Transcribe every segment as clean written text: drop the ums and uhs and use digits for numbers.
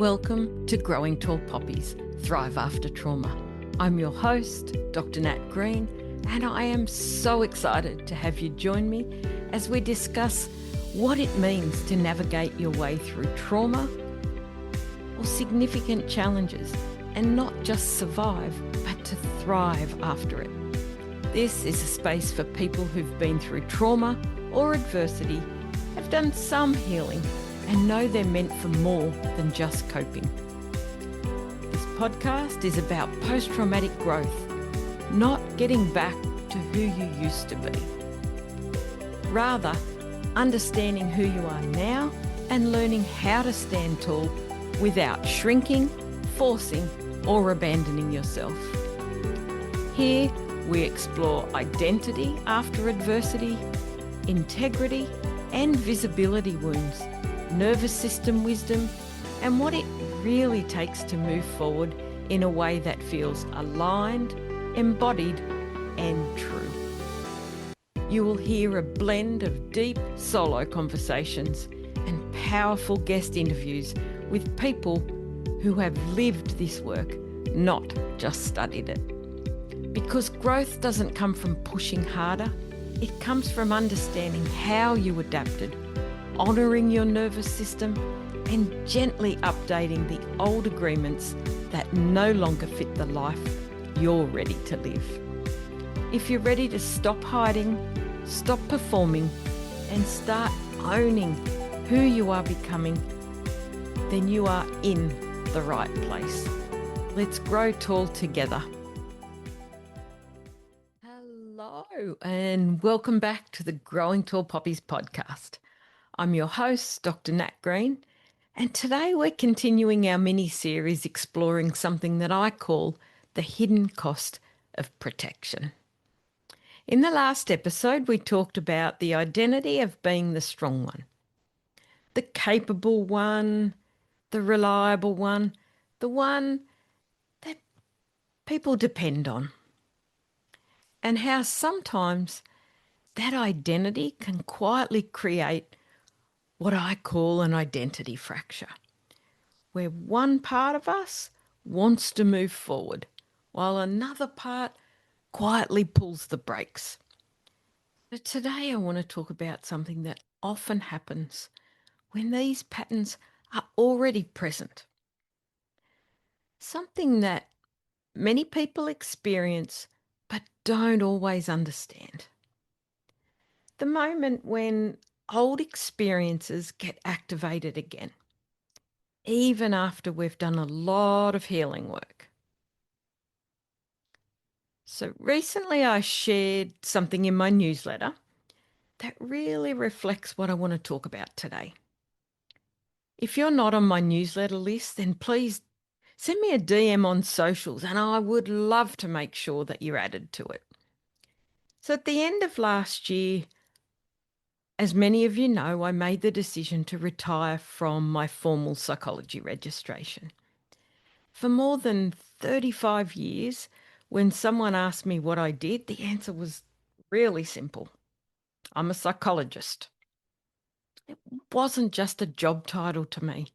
Welcome to Growing Tall Poppies, Thrive After Trauma. I'm your host, Dr. Nat Green, and I am so excited to have you join me as we discuss what it means to navigate your way through trauma or significant challenges and not just survive, but to thrive after it. This is a space for people who've been through trauma or adversity, have done some healing, and know they're meant for more than just coping. This podcast is about post-traumatic growth, not getting back to who you used to be. Rather, understanding who you are now and learning how to stand tall without shrinking, forcing, or abandoning yourself. Here, we explore identity after adversity, integrity and visibility wounds, nervous system wisdom, and what it really takes to move forward in a way that feels aligned, embodied, and true. You will hear a blend of deep solo conversations and powerful guest interviews with people who have lived this work, not just studied it. Because growth doesn't come from pushing harder, it comes from understanding how you adapted, honouring your nervous system, and gently updating the old agreements that no longer fit the life you're ready to live. If you're ready to stop hiding, stop performing, and start owning who you are becoming, then you are in the right place. Let's grow tall together. Hello, and welcome back to the Growing Tall Poppies podcast. I'm your host, Dr. Nat Green, and today we're continuing our mini-series exploring something that I call the hidden cost of protection. In the last episode, we talked about the identity of being the strong one, the capable one, the reliable one, the one that people depend on, and how sometimes that identity can quietly create what I call an identity fracture, where one part of us wants to move forward while another part quietly pulls the brakes. But today I want to talk about something that often happens when these patterns are already present. Something that many people experience but don't always understand. The moment when old experiences get activated again, even after we've done a lot of healing work. So recently I shared something in my newsletter that really reflects what I want to talk about today. If you're not on my newsletter list, then please send me a DM on socials and I would love to make sure that you're added to it. So at the end of last year, as many of you know, I made the decision to retire from my formal psychology registration. For more than 35 years, when someone asked me what I did, the answer was really simple. I'm a psychologist. It wasn't just a job title to me.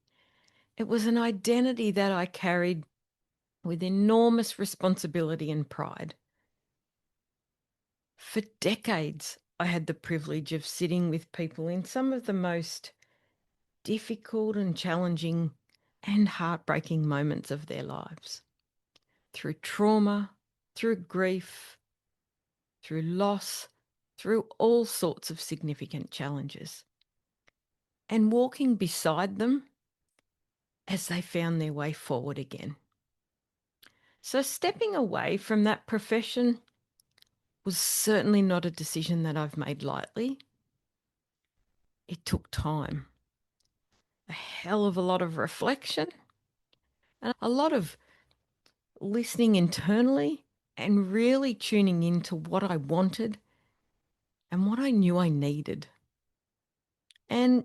It was an identity that I carried with enormous responsibility and pride. For decades, I had the privilege of sitting with people in some of the most difficult and challenging and heartbreaking moments of their lives. Through trauma, through grief, through loss, through all sorts of significant challenges. And walking beside them as they found their way forward again. So stepping away from that profession was certainly not a decision that I've made lightly. It took time, a hell of a lot of reflection, and a lot of listening internally and really tuning into what I wanted and what I knew I needed. And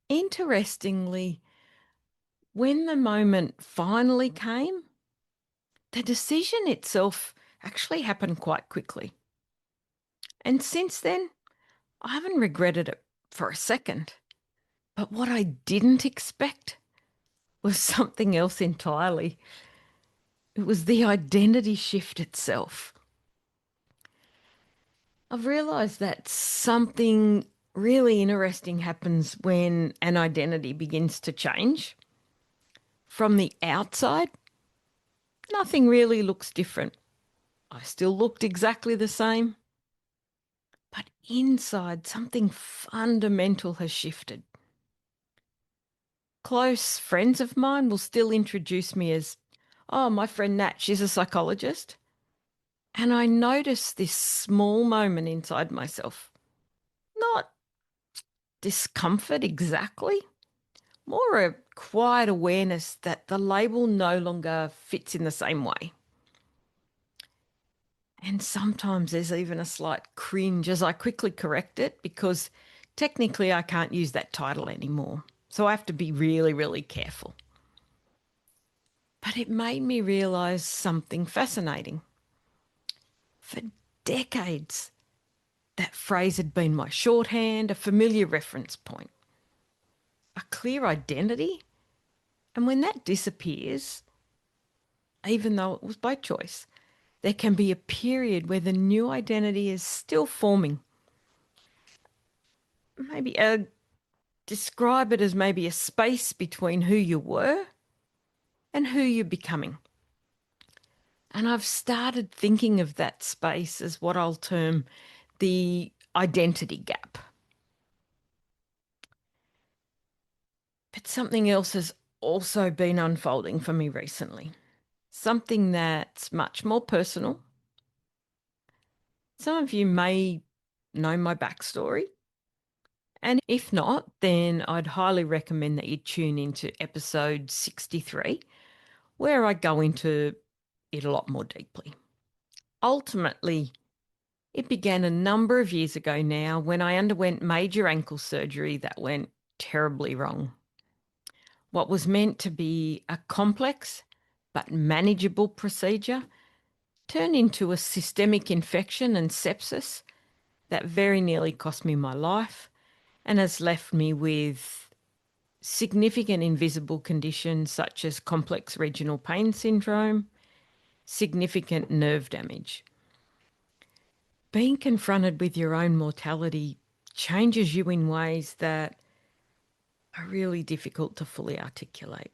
interestingly, when the moment finally came, the decision itself actually happened quite quickly. And since then, I haven't regretted it for a second. But what I didn't expect was something else entirely. It was the identity shift itself. I've realised that something really interesting happens when an identity begins to change. From the outside, nothing really looks different. I still looked exactly the same. But inside, something fundamental has shifted. Close friends of mine will still introduce me as, oh, my friend Nat, she's a psychologist. And I notice this small moment inside myself. Not discomfort exactly, more a quiet awareness that the label no longer fits in the same way. And sometimes there's even a slight cringe as I quickly correct it because technically I can't use that title anymore. So I have to be really, really careful. But it made me realise something fascinating. For decades, that phrase had been my shorthand, a familiar reference point, a clear identity. And when that disappears, even though it was by choice, there can be a period where the new identity is still forming. Maybe describe it as maybe a space between who you were and who you're becoming. And I've started thinking of that space as what I'll term the identity gap. But something else has also been unfolding for me recently. Something that's much more personal. Some of you may know my backstory. And if not, then I'd highly recommend that you tune into episode 63, where I go into it a lot more deeply. Ultimately, it began a number of years ago now when I underwent major ankle surgery that went terribly wrong. What was meant to be a complex but manageable procedure turned into a systemic infection and sepsis that very nearly cost me my life and has left me with significant invisible conditions such as complex regional pain syndrome, significant nerve damage. Being confronted with your own mortality changes you in ways that are really difficult to fully articulate.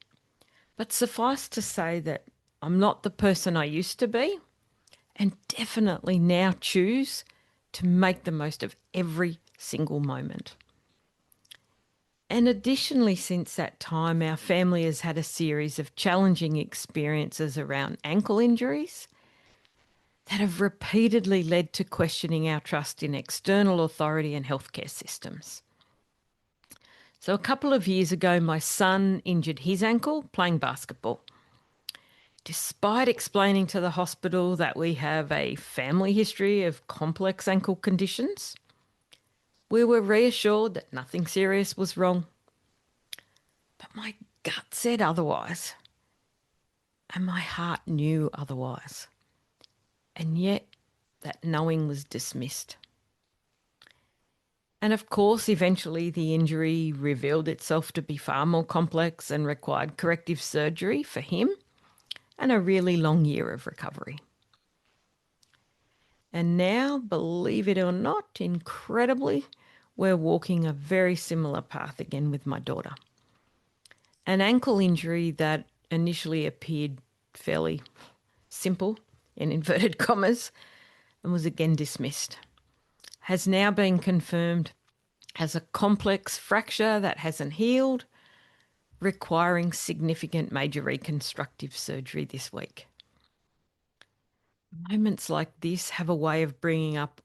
But suffice to say that I'm not the person I used to be, and definitely now choose to make the most of every single moment. And additionally, since that time, our family has had a series of challenging experiences around ankle injuries that have repeatedly led to questioning our trust in external authority and healthcare systems. So a couple of years ago, my son injured his ankle playing basketball. Despite explaining to the hospital that we have a family history of complex ankle conditions, we were reassured that nothing serious was wrong. But my gut said otherwise, and my heart knew otherwise. And yet that knowing was dismissed. And of course, eventually the injury revealed itself to be far more complex and required corrective surgery for him and a really long year of recovery. And now, believe it or not, incredibly, we're walking a very similar path again with my daughter. An ankle injury that initially appeared fairly simple, in inverted commas, and was again dismissed, has now been confirmed as a complex fracture that hasn't healed, requiring significant major reconstructive surgery this week. Moments like this have a way of bringing up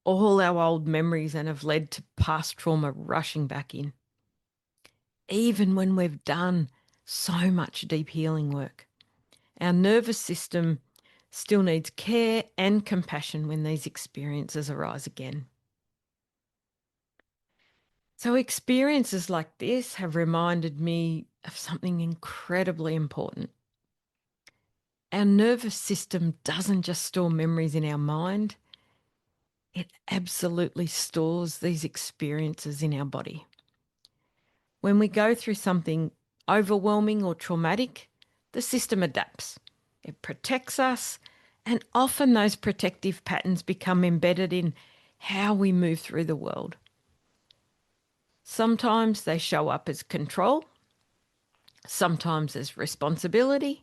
all our old memories and have led to past trauma rushing back in. Even when we've done so much deep healing work, our nervous system still needs care and compassion when these experiences arise again. So experiences like this have reminded me of something incredibly important. Our nervous system doesn't just store memories in our mind, it absolutely stores these experiences in our body. When we go through something overwhelming or traumatic, the system adapts. It protects us, and often those protective patterns become embedded in how we move through the world. Sometimes they show up as control, sometimes as responsibility,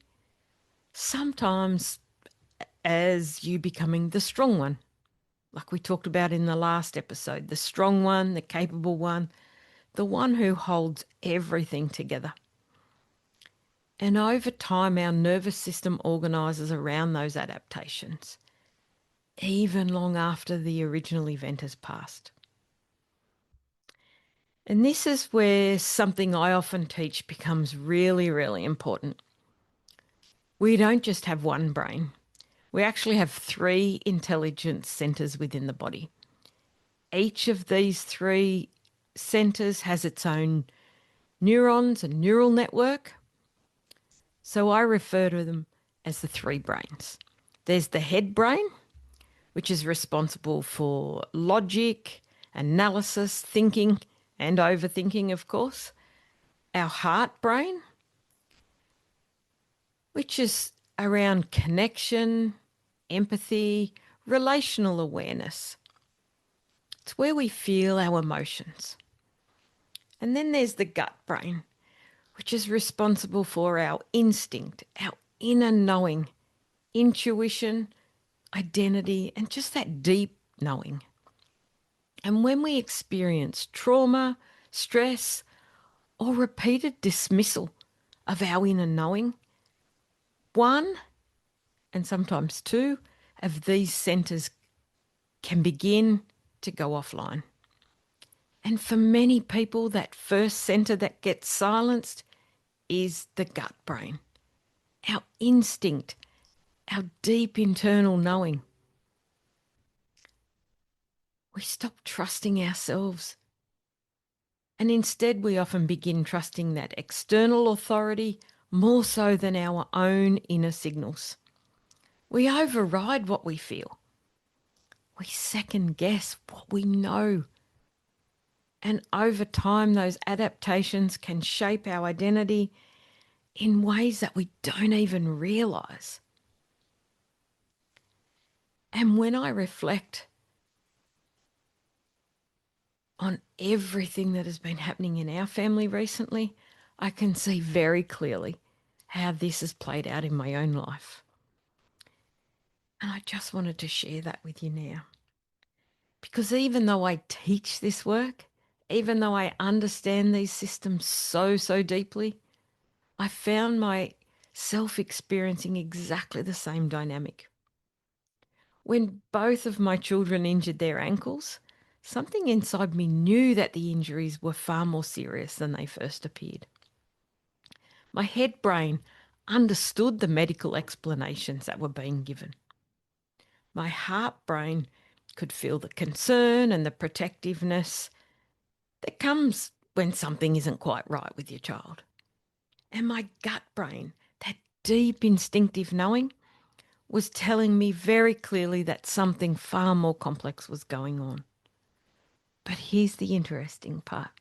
sometimes as you becoming the strong one, like we talked about in the last episode, the strong one, the capable one, the one who holds everything together. And over time, our nervous system organises around those adaptations, even long after the original event has passed. And this is where something I often teach becomes really, really important. We don't just have one brain. We actually have 3 intelligence centres within the body. Each of these 3 centres has its own neurons and neural network. So I refer to them as the 3 brains. There's the head brain, which is responsible for logic, analysis, thinking, and overthinking, of course. Our heart brain, which is around connection, empathy, relational awareness. It's where we feel our emotions. And then there's the gut brain, which is responsible for our instinct, our inner knowing, intuition, identity, and just that deep knowing. And when we experience trauma, stress, or repeated dismissal of our inner knowing, 1 and sometimes 2 of these centres can begin to go offline. And for many people, that first centre that gets silenced is the gut brain, our instinct, our deep internal knowing. We stop trusting ourselves. And instead, we often begin trusting that external authority more so than our own inner signals. We override what we feel. We second guess what we know. And over time, those adaptations can shape our identity in ways that we don't even realise. And when I reflect on everything that has been happening in our family recently, I can see very clearly how this has played out in my own life. And I just wanted to share that with you now. Because even though I teach this work, even though I understand these systems so, so deeply, I found myself experiencing exactly the same dynamic. When both of my children injured their ankles, something inside me knew that the injuries were far more serious than they first appeared. My head brain understood the medical explanations that were being given. My heart brain could feel the concern and the protectiveness that comes when something isn't quite right with your child. And my gut brain, that deep instinctive knowing, was telling me very clearly that something far more complex was going on. But here's the interesting part.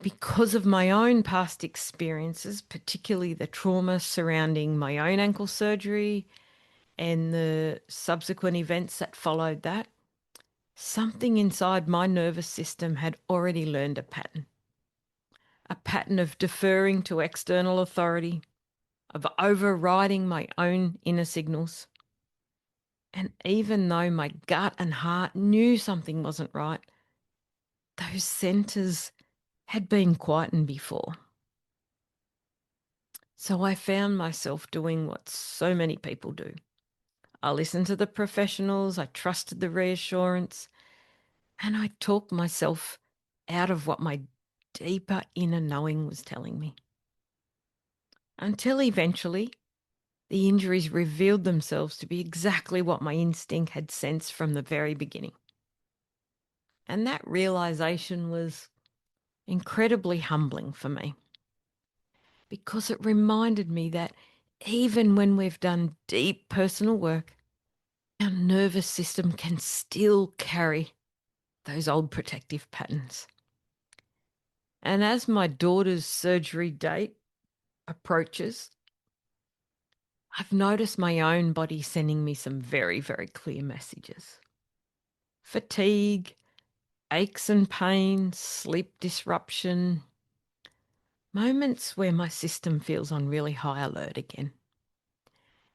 Because of my own past experiences, particularly the trauma surrounding my own ankle surgery and the subsequent events that followed that, something inside my nervous system had already learned a pattern of deferring to external authority, of overriding my own inner signals. And even though my gut and heart knew something wasn't right, those centres had been quietened before. So I found myself doing what so many people do. I listened to the professionals, I trusted the reassurance, and I talked myself out of what my deeper inner knowing was telling me. Until eventually, the injuries revealed themselves to be exactly what my instinct had sensed from the very beginning. And that realization was incredibly humbling for me, because it reminded me that even when we've done deep personal work, our nervous system can still carry those old protective patterns. And as my daughter's surgery date approaches, I've noticed my own body sending me some very, very clear messages. Fatigue, aches and pains, sleep disruption, moments where my system feels on really high alert again.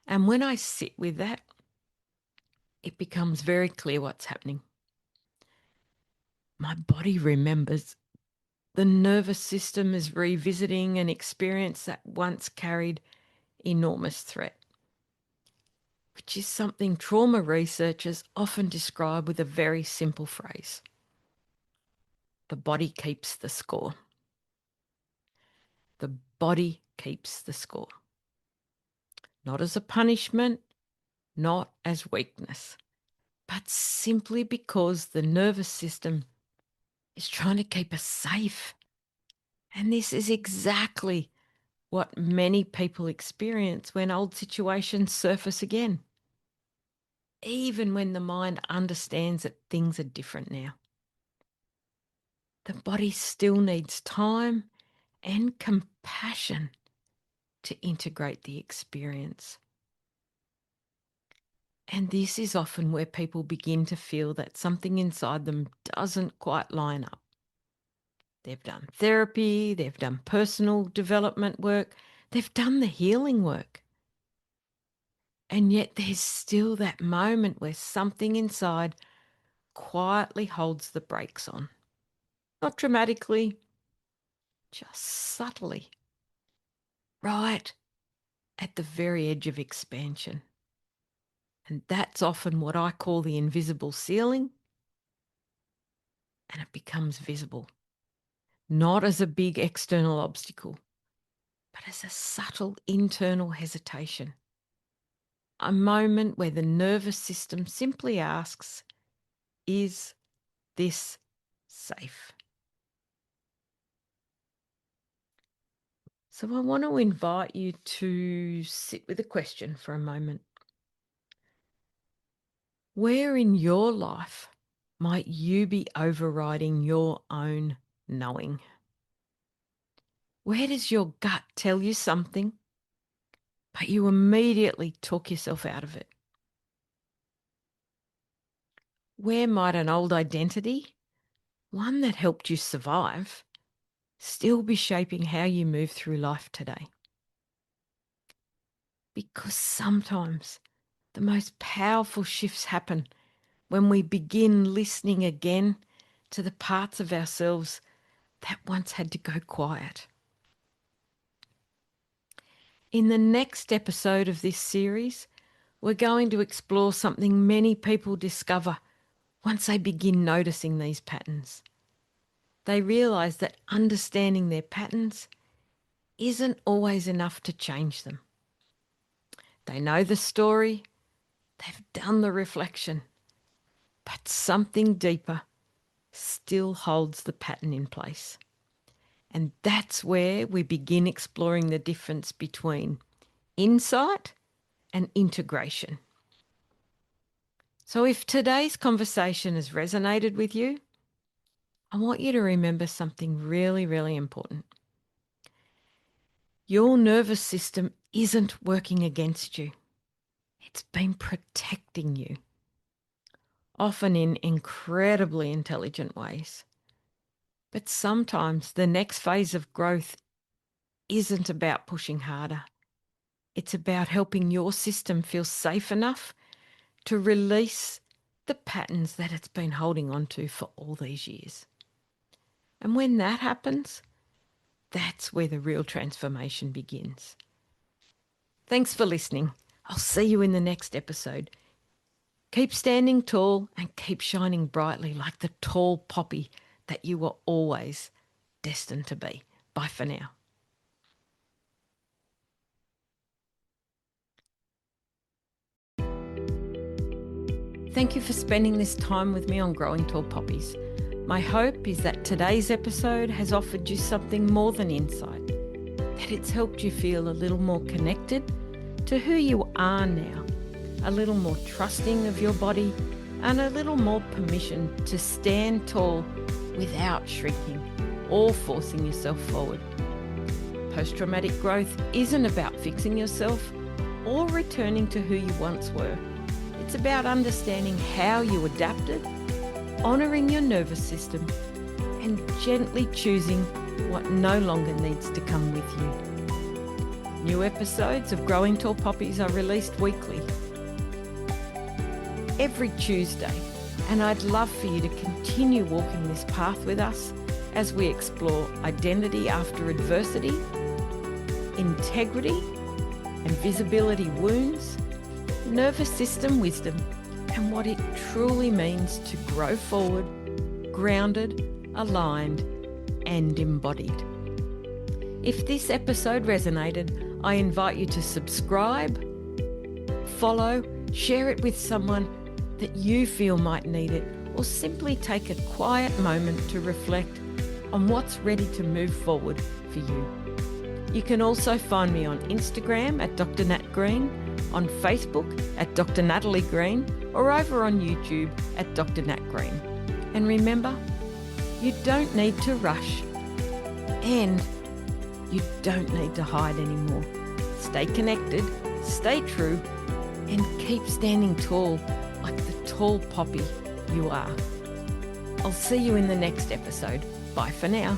And when I sit with that, it becomes very clear what's happening. My body remembers. The nervous system is revisiting an experience that once carried enormous threat, which is something trauma researchers often describe with a very simple phrase: the body keeps the score. The body keeps the score. Not as a punishment, not as weakness, but simply because the nervous system is trying to keep us safe. And this is exactly what many people experience when old situations surface again, even when the mind understands that things are different now. The body still needs time and compassion to integrate the experience. And this is often where people begin to feel that something inside them doesn't quite line up. They've done therapy, they've done personal development work, they've done the healing work. And yet there's still that moment where something inside quietly holds the brakes on. Not dramatically, just subtly. Right at the very edge of expansion. And that's often what I call the invisible ceiling. And it becomes visible, not as a big external obstacle, but as a subtle internal hesitation. A moment where the nervous system simply asks, is this safe? So I want to invite you to sit with a question for a moment. Where in your life might you be overriding your own knowing? Where does your gut tell you something, but you immediately talk yourself out of it? Where might an old identity, one that helped you survive, still be shaping how you move through life today? Because sometimes the most powerful shifts happen when we begin listening again to the parts of ourselves that once had to go quiet. In the next episode of this series, we're going to explore something many people discover once they begin noticing these patterns. They realise that understanding their patterns isn't always enough to change them. They know the story, they've done the reflection, but something deeper still holds the pattern in place. And that's where we begin exploring the difference between insight and integration. So if today's conversation has resonated with you, I want you to remember something really, really important. Your nervous system isn't working against you. It's been protecting you, often in incredibly intelligent ways. But sometimes the next phase of growth isn't about pushing harder. It's about helping your system feel safe enough to release the patterns that it's been holding on to for all these years. And when that happens, that's where the real transformation begins. Thanks for listening. I'll see you in the next episode. Keep standing tall and keep shining brightly like the tall poppy that you were always destined to be. Bye for now. Thank you for spending this time with me on Growing Tall Poppies. My hope is that today's episode has offered you something more than insight, that it's helped you feel a little more connected to who you are now, a little more trusting of your body, and a little more permission to stand tall without shrinking. or forcing yourself forward. Post-traumatic growth isn't about fixing yourself or returning to who you once were. It's about understanding how you adapted, honouring your nervous system, and gently choosing what no longer needs to come with you. New episodes of Growing Tall Poppies are released weekly, every Tuesday, and I'd love for you to continue walking this path with us as we explore identity after adversity, integrity and visibility wounds, nervous system wisdom, and what it truly means to grow forward, grounded, aligned, and embodied. If this episode resonated, I invite you to subscribe, follow, share it with someone that you feel might need it, or simply take a quiet moment to reflect on what's ready to move forward for you. You can also find me on Instagram at Dr. Nat Green, on Facebook at Dr. Natalie Green, or over on YouTube at Dr. Nat Green. And remember, you don't need to rush, and you don't need to hide anymore. Stay connected, stay true, and keep standing tall like the tall poppy you are. I'll see you in the next episode. Bye for now.